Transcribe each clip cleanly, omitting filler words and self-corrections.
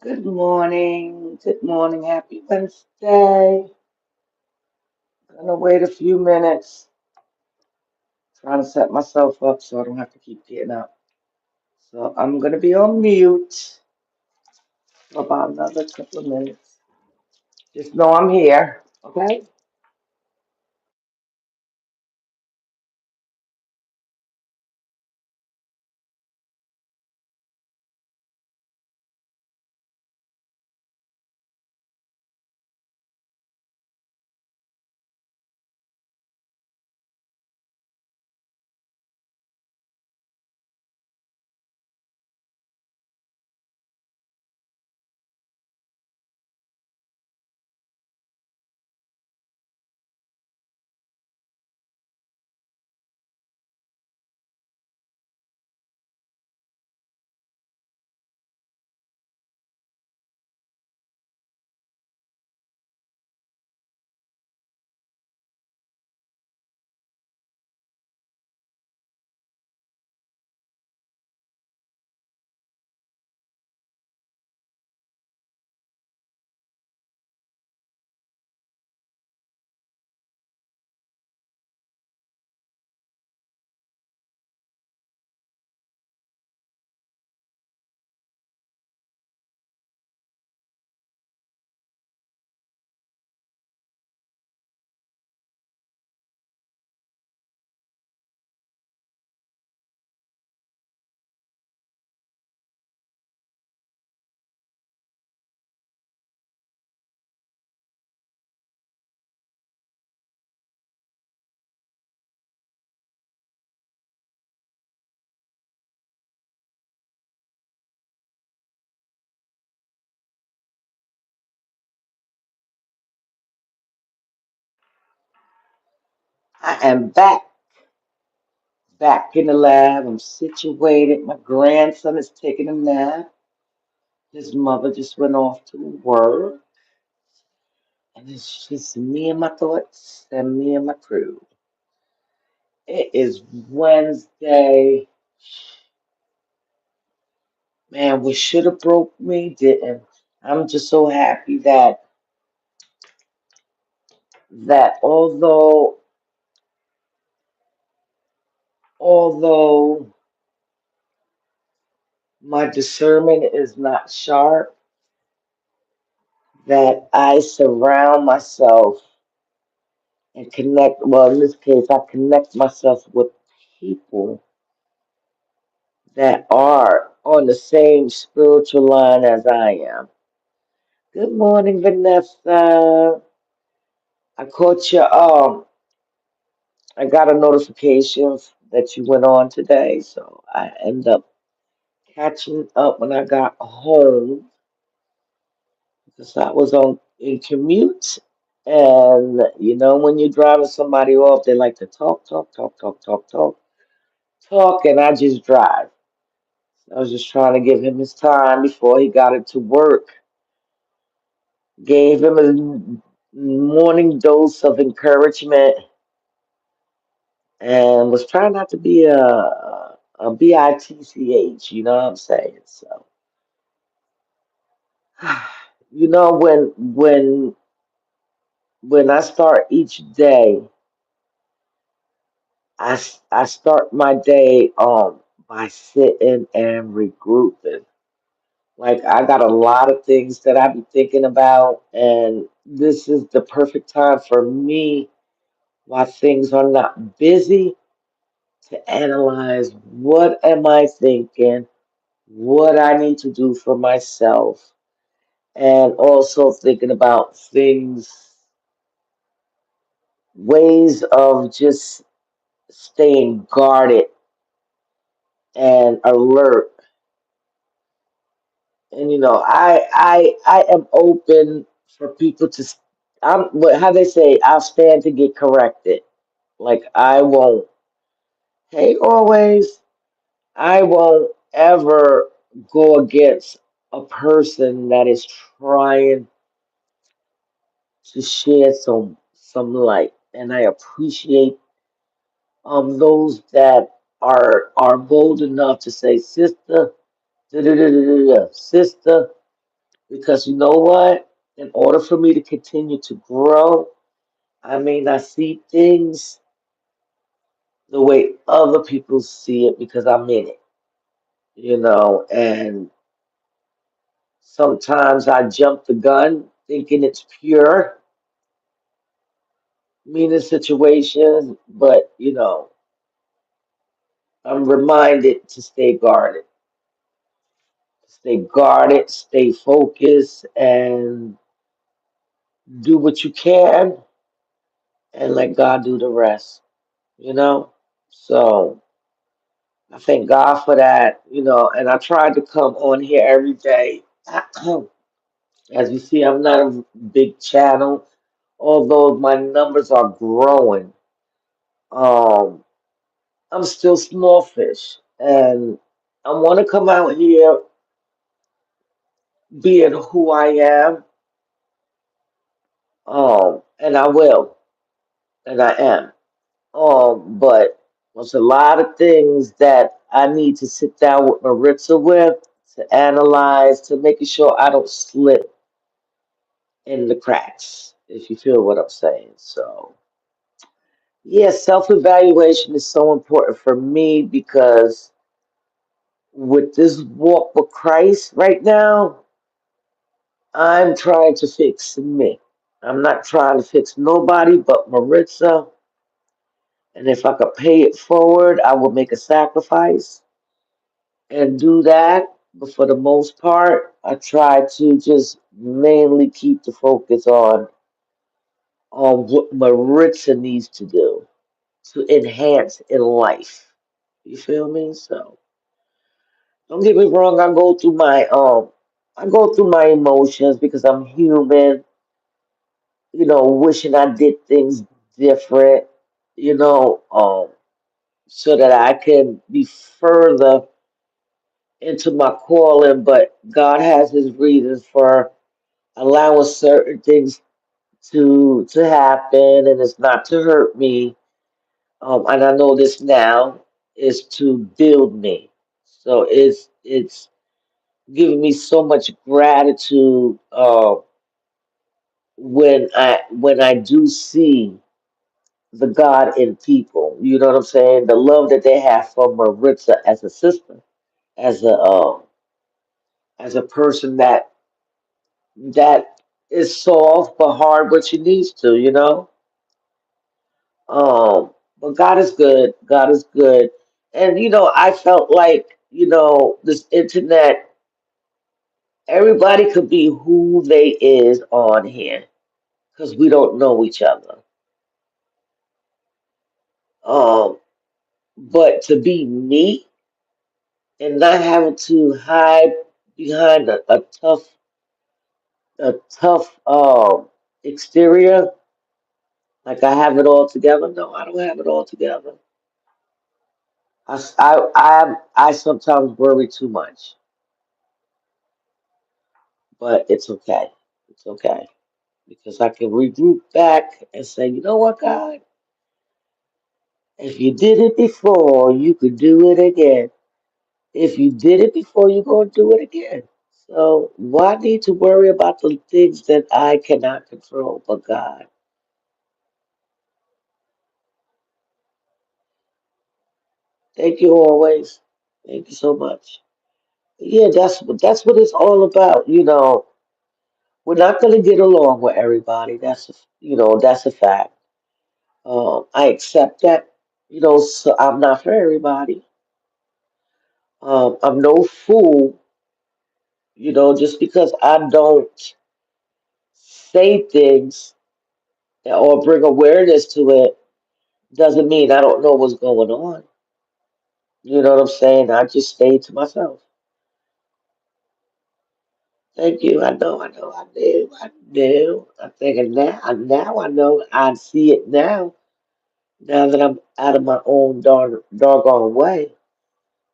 Good morning. Good morning. Happy Wednesday. Gonna wait a few minutes. Trying to set myself up so I don't have to keep getting up. So I'm gonna be on mute for about another couple of minutes. Just know I'm here. Okay? I am back in the lab. I'm situated. My grandson is taking a nap. His mother just went off to work. And it's just me and my thoughts and me and my crew. It is Wednesday. Man, what should have broke me didn't. I'm just so happy that although my discernment is not sharp, that I surround myself and connect. Well, in this case, I connect myself with people that are on the same spiritual line as I am. Good morning, Vanessa. I caught you. I got a notification that you went on today, so I end up catching up when I got home because I was on in commute. And you know, when you're driving somebody off, they like to talk, talk, talk, talk, talk, talk, talk, and I just drive. I was just trying to give him his time before he got into work. Gave him a morning dose of encouragement and was trying not to be a bitch, you know what I'm saying? So, you know, when I start each day, I start my day by sitting and regrouping. Like I got a lot of things that I be thinking about, and this is the perfect time for me while things are not busy to analyze what am I thinking, what I need to do for myself, and also thinking about things, ways of just staying guarded and alert. And you know, I am open for people to. How they say, I'll stand to get corrected. Like I won't. Hey, always. I won't ever go against a person that is trying to share some light, and I appreciate those that are bold enough to say, sister, sister. Because you know what? In order for me to continue to grow, I may not see things the way other people see it because I'm in it, and sometimes I jump the gun thinking it's pure, meaning situations, but I'm reminded to stay guarded, stay focused, and do what you can and let God do the rest, you know? So I thank God for that, and I try to come on here every day. As you see, I'm not a big channel, although my numbers are growing. Um, I'm still small fish, and I want to come out here being who I am, and I will, and I am. But there's a lot of things that I need to sit down with Maritza with to analyze to making sure I don't slip in the cracks, if you feel what I'm saying. So, yeah, self-evaluation is so important for me because with this walk with Christ right now, I'm trying to fix me. I'm not trying to fix nobody but Maritza. And if I could pay it forward, I would make a sacrifice and do that. But for the most part, I try to just mainly keep the focus on what Maritza needs to do to enhance in life. You feel me? So don't get me wrong, I go through my emotions because I'm human, wishing I did things different, so that I can be further into my calling, but God has his reasons for allowing certain things to happen, and it's not to hurt me. And I know this now is to build me. So it's giving me so much gratitude when I do see the God in people. You know what I'm saying? The love that they have for Maritza as a sister, as a person that is soft but hard when she needs to. But God is good. God is good. And I felt like, this internet, everybody could be who they is on here because we don't know each other. Um, but to be me and not having to hide behind a tough exterior, like I have it all together. No, I don't have it all together. I sometimes worry too much, but it's okay. It's okay because I can regroup back and say, you know what, God, if you did it before, you could do it again. If you did it before, you're going to do it again. So why need to worry about the things that I cannot control? But God, thank you always. Thank you so much. Yeah, that's what it's all about. We're not going to get along with everybody. That's a fact. I accept that. So I'm not for everybody. I'm no fool. Just because I don't say things or bring awareness to it doesn't mean I don't know what's going on. You know what I'm saying? I just stay to myself. Thank you. I knew, I knew. I'm thinking now I know. I see it now. Now that I'm out of my own doggone way.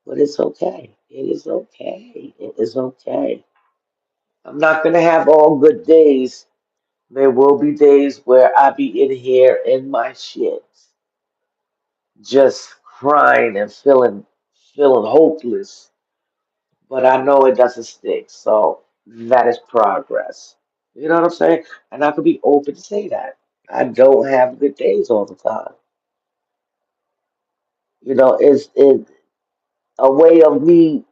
But it's okay. It is okay. It is okay. I'm not gonna have all good days. There will be days where I be in here in my shit, just crying and feeling hopeless. But I know it doesn't stick. So. that is progress. You know what I'm saying? And I could be open to say that. I don't have good days all the time. It's a way of me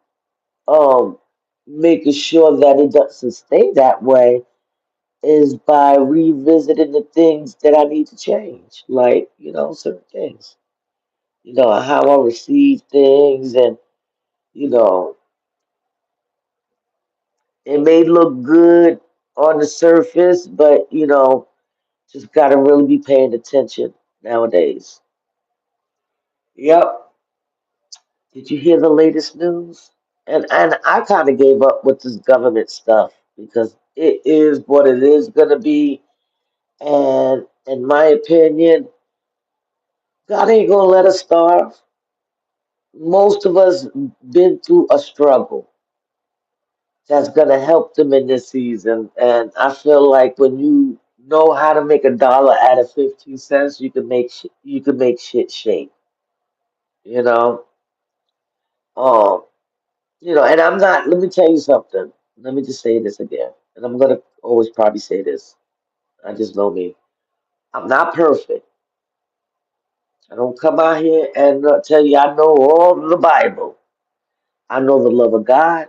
um making sure that it doesn't stay that way is by revisiting the things that I need to change. Like, certain things. How I receive things and you know, it may look good on the surface, but just gotta really be paying attention nowadays. Yep. Did you hear the latest news? And I kind of gave up with this government stuff because it is what it is gonna be. And in my opinion, God ain't gonna let us starve. Most of us been through a struggle that's gonna help them in this season. And I feel like when you know how to make a dollar out of 15 cents, you can make shit shake. You know, um, and I'm not. Let me tell you something. Let me just say this again, and I'm gonna always probably say this. I just know me. I'm not perfect. I don't come out here and tell you I know all of the Bible. I know the love of God.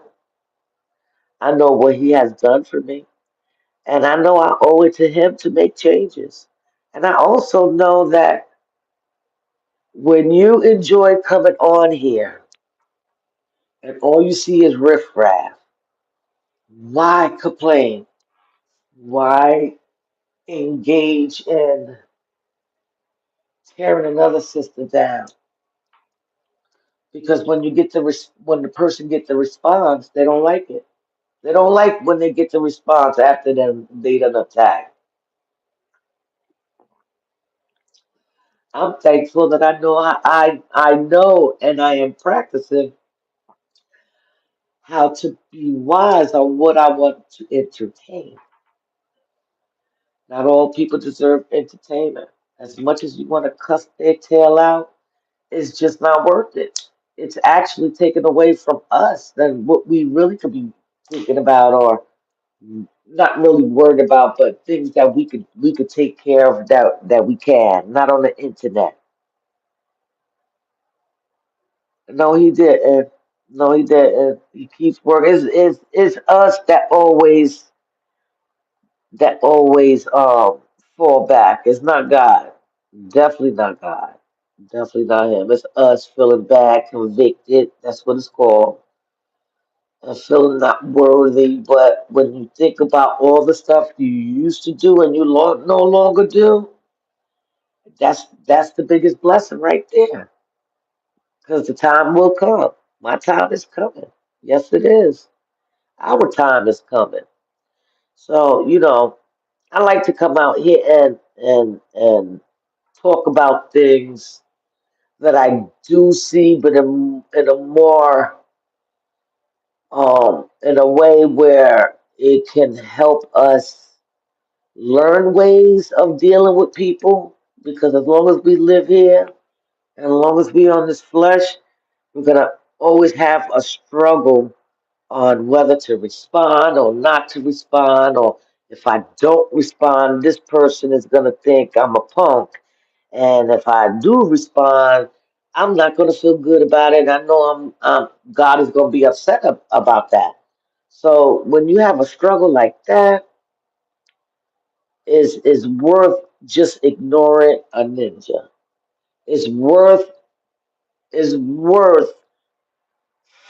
I know what He has done for me. And I know I owe it to Him to make changes. And I also know that when you enjoy coming on here and all you see is riffraff, why complain? Why engage in tearing another sister down? Because when the person gets the response, they don't like it. They don't like when they get the response after them they done attack. I'm thankful that I know I know and I am practicing how to be wise on what I want to entertain. Not all people deserve entertainment. As much as you want to cuss their tail out, it's just not worth it. It's actually taken away from us than what we really could be thinking about or not really worried about, but things that we could take care of that we can, not on the internet. No, he didn't. No, he didn't. He keeps working. It's us that always fall back. It's not God. Definitely not God. Definitely not him. It's us feeling bad, convicted. That's what it's called. And feeling not worthy. But when you think about all the stuff you used to do and you no longer do, that's the biggest blessing right there. Because the time will come. My time is coming. Yes, it is. Our time is coming. So, I like to come out here and talk about things that I do see, but in a more in a way where it can help us learn ways of dealing with people. Because as long as we live here and as long as we on this flesh, we're gonna always have a struggle on whether to respond or not to respond, or if I don't respond, this person is going to think I'm a punk. And if I do respond, I'm not going to feel good about it. I know God is going to be upset about that. So when you have a struggle like that, is worth just ignoring a ninja. It's worth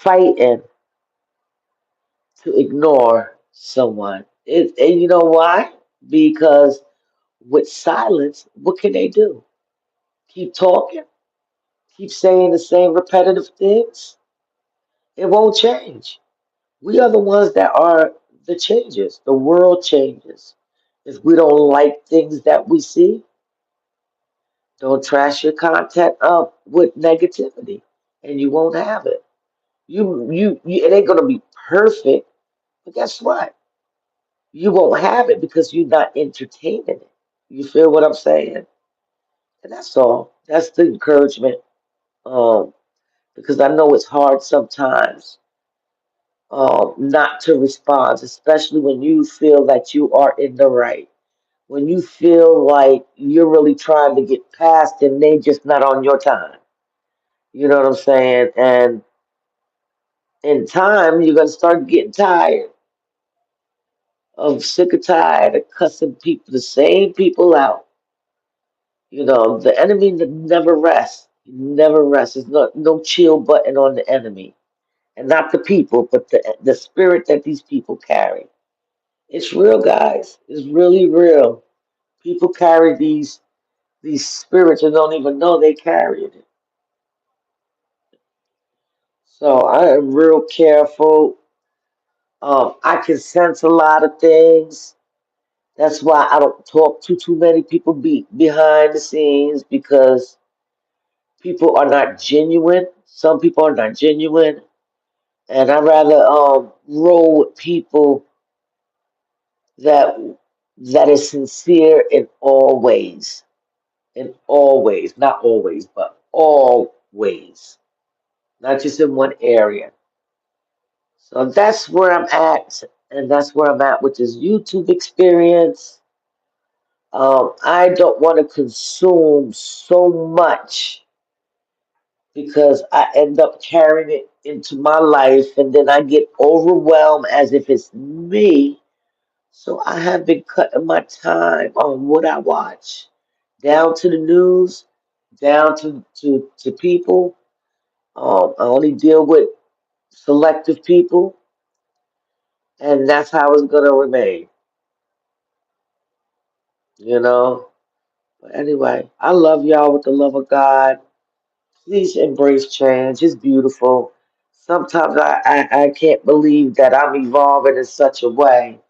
fighting to ignore someone. And you know why? Because with silence, what can they do? Keep talking? Keep saying the same repetitive things? It won't change. We are the ones that are the changes. The world changes. If we don't like things that we see, don't trash your content up with negativity and you won't have it. It ain't gonna be perfect, but guess what? You won't have it because you're not entertaining it. You feel what I'm saying? And that's all. That's the encouragement. Um, because I know it's hard sometimes not to respond, especially when you feel that you are in the right. When you feel like you're really trying to get past and they just not on your time. You know what I'm saying? And in time, you're gonna start getting tired of sick or tired of cussing people, the same people out. You know, the enemy never rests. He never rests. There's no chill button on the enemy, and not the people, but the spirit that these people carry. It's real, guys. It's really real. People carry these spirits and don't even know they carry it. So I am real careful. I can sense a lot of things. That's why I don't talk to too many people behind the scenes because people are not genuine. Some people are not genuine, and I rather roll with people that that is sincere in all ways. In all ways, not always, but all ways, not just in one area. So that's where I'm at, and that's where I'm at with this YouTube experience. I don't want to consume so much because I end up carrying it into my life, and then I get overwhelmed as if it's me. So I have been cutting my time on what I watch, down to the news, down to people. I only deal with selective people, and that's how it's gonna remain. You know. But anyway, I love y'all with the love of God. Please embrace change. It's beautiful. Sometimes I can't believe that I'm evolving in such a way.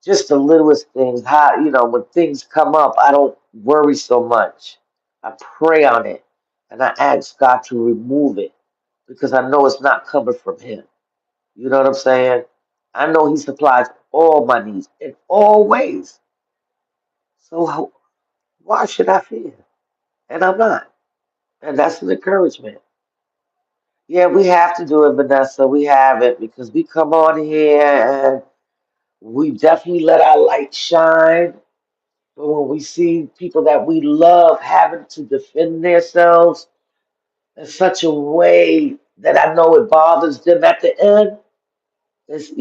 Just the littlest things. How, when things come up, I don't worry so much. I pray on it and I ask God to remove it because I know it's not coming from Him. You know what I'm saying? I know He supplies all my needs in all ways. So why should I fear? And I'm not. And that's an encouragement. Yeah, we have to do it, Vanessa. We have it because we come on here and we definitely let our light shine. But when we see people that we love having to defend themselves in such a way that I know it bothers them at the end, it's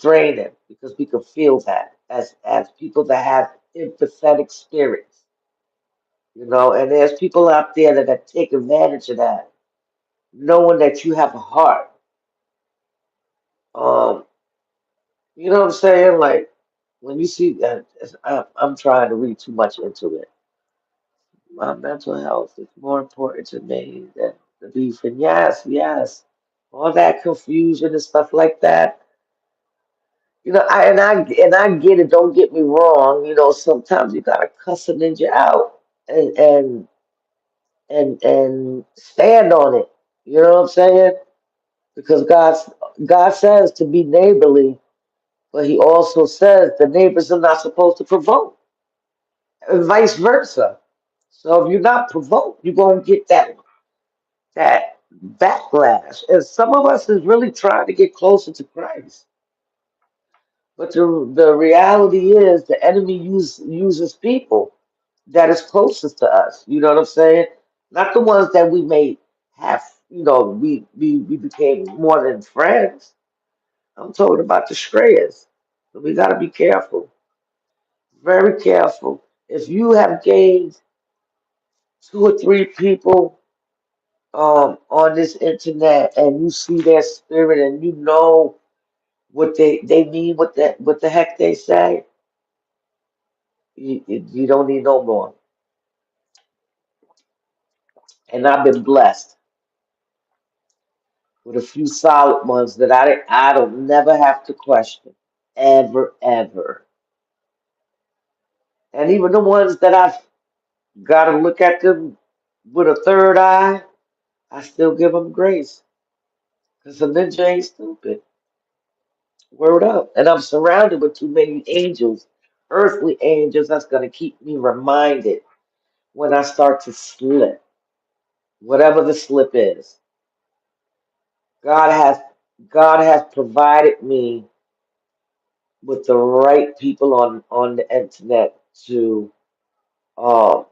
draining because we can feel that as people that have empathetic spirits, and there's people out there that take advantage of that, knowing that you have a heart. Um, you know what I'm saying? Like when you see that, I'm trying to read too much into it. My mental health is more important to me than the beef. And yes, yes, all that confusion and stuff like that. I get it. Don't get me wrong. Sometimes you gotta cuss a ninja out and stand on it. You know what I'm saying? Because God says to be neighborly, but He also says the neighbors are not supposed to provoke, and vice versa. So if you're not provoked, you're gonna get that backlash. And some of us is really trying to get closer to Christ. But the reality is the enemy uses people that is closest to us. You know what I'm saying? Not the ones that we may have, we became more than friends. I'm talking about the strayers. So we gotta be careful. Very careful. If you have gained two or three people on this internet and you see their spirit and you know what they mean, what the heck they say, you don't need no more. And I've been blessed with a few solid ones that I don't never have to question ever ever. And even the ones that I've got to look at them with a third eye, I still give them grace because the ninja ain't stupid. Word up. And I'm surrounded with too many angels, earthly angels, that's going to keep me reminded when I start to slip, whatever the slip is. God has God has provided me with the right people on the internet to uh,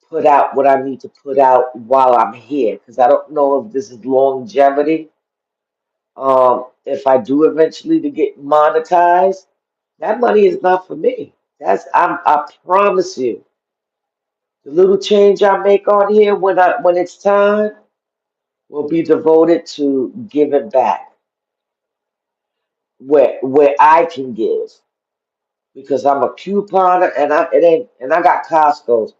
put out what I need to put out while I'm here, because I don't know if this is longevity. If I do eventually to get monetized, that money is not for me. I promise you, the little change I make on here when it's time will be devoted to giving back where I can give, because I'm a couponer and I got Costco's.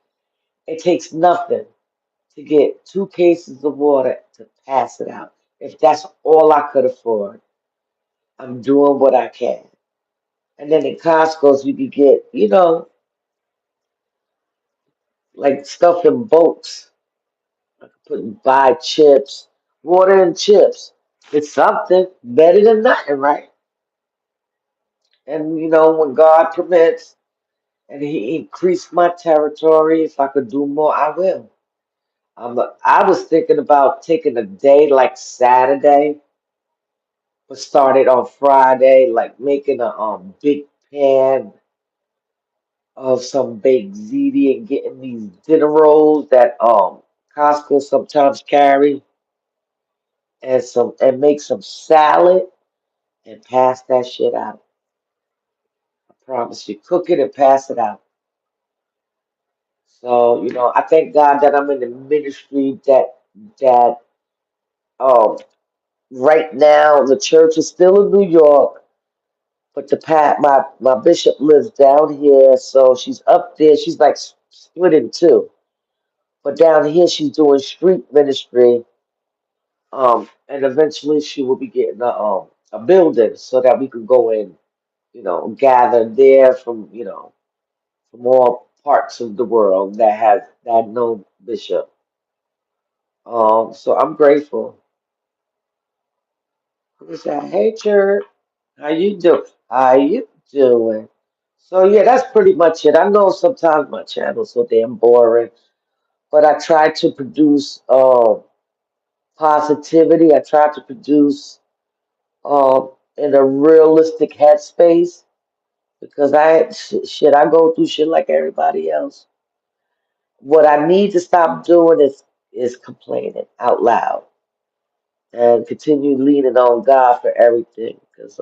It takes nothing to get 2 cases of water to pass it out. If that's all I could afford, I'm doing what I can. And then in Costco's, you could get, like stuff in bulks. Buy chips, water and chips. It's something better than nothing, right? And when God permits and He increased my territory, if I could do more, I will. I was thinking about taking a day like Saturday, but started on Friday, like making a big pan of some baked ziti and getting these dinner rolls that Costco sometimes carry, and make some salad and pass that shit out. I promise you, cook it and pass it out. So I thank God that I'm in the ministry that um right now the church is still in New York, but my bishop lives down here, so she's up there. She's like split in two, but down here she's doing street ministry. And eventually she will be getting a building so that we can go in, gather there from all parts of the world that know Bishop. So I'm grateful. Who is that? Hey, church. How you doing? How you doing? So yeah, that's pretty much it. I know sometimes my channel's so damn boring, but I try to produce positivity. I try to produce in a realistic headspace, because I go through shit like everybody else. What I need to stop doing is complaining out loud and continue leaning on God for everything. Because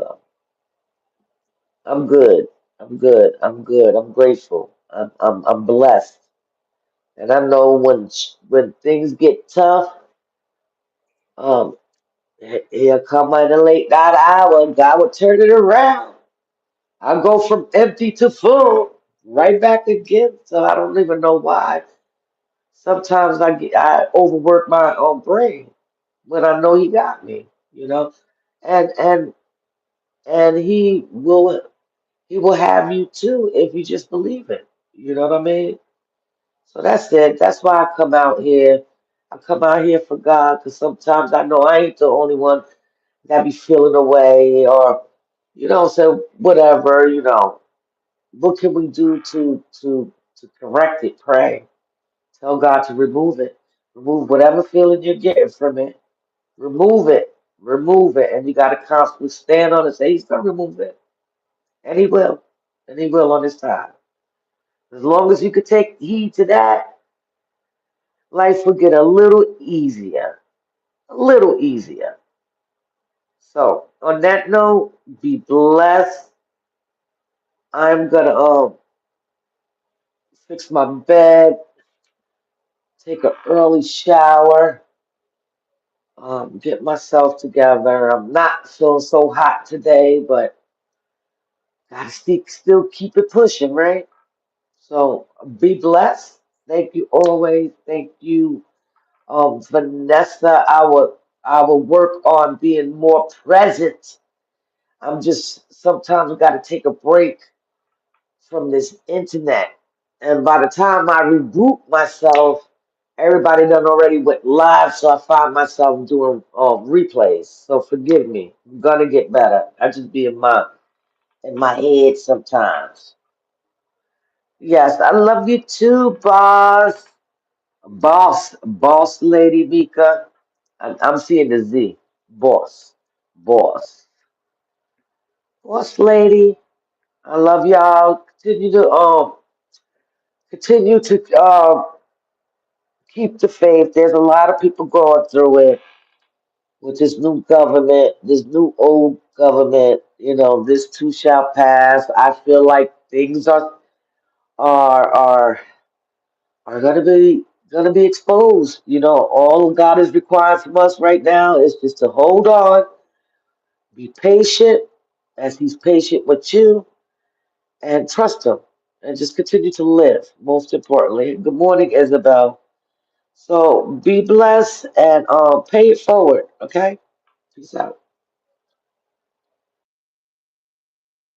I'm good. I'm good. I'm good. I'm grateful. I'm blessed. And I know when things get tough, um, he'll come at a late night hour, and God will turn it around. I go from empty to full, right back again. So I don't even know why. Sometimes I overwork my own brain when I know He got me, and and and He will have you too if you just believe it. You know what I mean? So that's it. That's why I come out here. I come out here for God, because sometimes I know I ain't the only one that be feeling away, or so whatever. What can we do to correct it? Pray. Tell God to remove it. Remove whatever feeling you're getting from it. Remove it. Remove it. And you got to constantly stand on it. Say He's going to remove it. And He will. And He will on His time. As long as you could take heed to that, life will get a little easier. A little easier. So, on that note, be blessed. I'm going to fix my bed, take an early shower, get myself together. I'm not feeling so hot today, but gotta still keep it pushing, right? So be blessed. Thank you always. Thank you, Vanessa. I will work on being more present. I'm just sometimes I gotta take a break from this internet. And by the time I reboot myself, everybody done already went live, so I find myself doing replays. So forgive me. I'm gonna get better. I just be in my head sometimes. Yes, I love you too, boss lady Mika. I'm seeing the Z. boss, boss, boss lady. I love y'all. Continue to keep the faith. There's a lot of people going through it with this new government, this new old government. This too shall pass. I feel like things are are are gonna be exposed. All God is required from us right now is just to hold on, be patient, as He's patient with you, and trust Him, and just continue to live. Most importantly, good morning, Isabel. So be blessed and pay it forward. Okay, peace out.